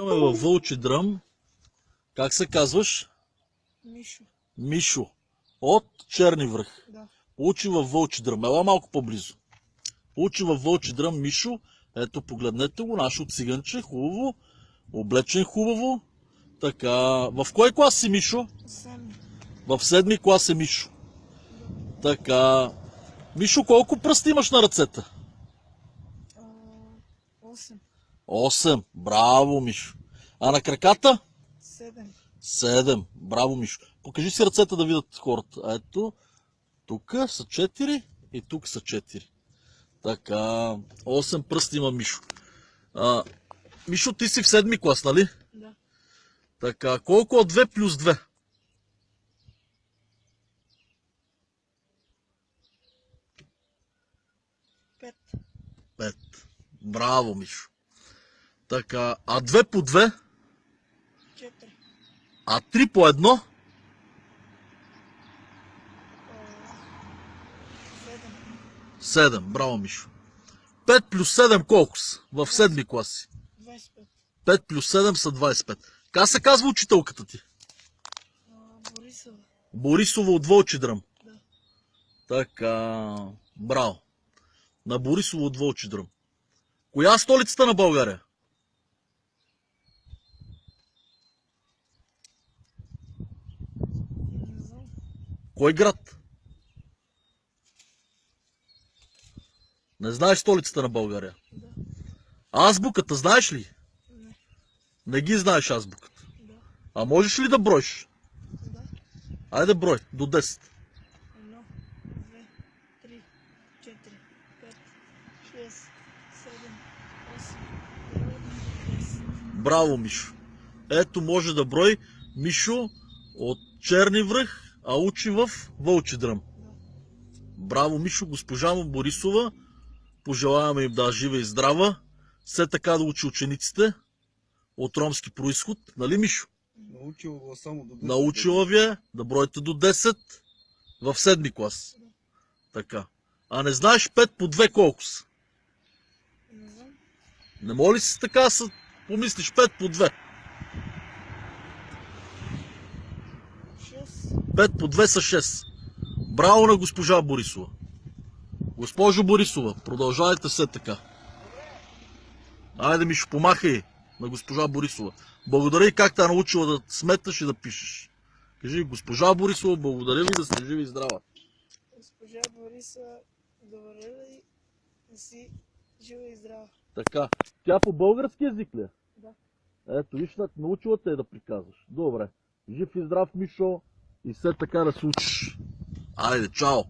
Във Вълчи дръм. Как се казваш? Мишо. Мишо. От Черни връх. Да. Учи във Вълчи дръм. Ела малко по-близо. Учи във Вълчи дръм Мишо. Ето, погледнете го. Нашо циганче. Хубаво. Облечен хубаво. Така. В кой клас си, Мишо? Сами. В 7-ми клас е Мишо. Така. Мишо, колко пръсти имаш на ръцете? 8. 8. Браво, Мишо. А на краката? 7. 7. Браво, Мишо. Покажи си ръцете да видят хората. Ето, тук са 4 и тук са 4. Така, 8 пръсти има Мишо. Мишо, ти си в 7-ми клас, нали? Да. Така, колко от 2 плюс 2? 5. 5. Браво, Мишо. Така, а 2 по 2? 4. А 3 по 1? 7. 7. Браво, Мишо. 5 плюс 7 колко са? В 7-ми класи. 25. 5 плюс 7 са 25. Как се казва учителката ти? Борисова. Борисова от Вълчи дръм. Да. Така, браво. На Борисова от Вълчи дръм. Коя е столицата на България? Не знам. Кой град? Не знаеш столицата на България? Да. Азбуката знаеш ли? Не. Не ги знаеш азбуката. Да. А можеш ли да броиш? Да. Айде брой, до 10. 1, 2, 3, 4, 5, 6, 7, 8, 9, 10. Браво, Мишо. Ето може да брой Мишо от Черни връх, а учи в Вълчи дръм. Да. Браво, Мишо, госпожа му Борисова. Пожелаваме им да жива и здрава. Все така да учи учениците от ромски происход. Нали, Мишо? Научила го само до 10. Научила ви е да броите до 10 в 7-ми клас. Да. Така. А не знаеш 5 по 2 колко са? Не знам. Не моли си така да помислиш 5 по 2? 6. 5 по 2 са 6. Браво на госпожа Борисова. Госпожо Борисова, продължавайте все така. Айде, Мишо, помахай на госпожа Борисова. Благодаря и как те научила да сметаш и да пишеш. Кажи, госпожа Борисова, благодаря ви да сте живи и здрава. Госпожа Бориса, добре ли си жива и здрава? Така. Тя по български език ли е? Да. Ето, виж, научила те да приказваш. Добре. Жив и здрав, Мишо, и все така да се учиш. Айде, чао!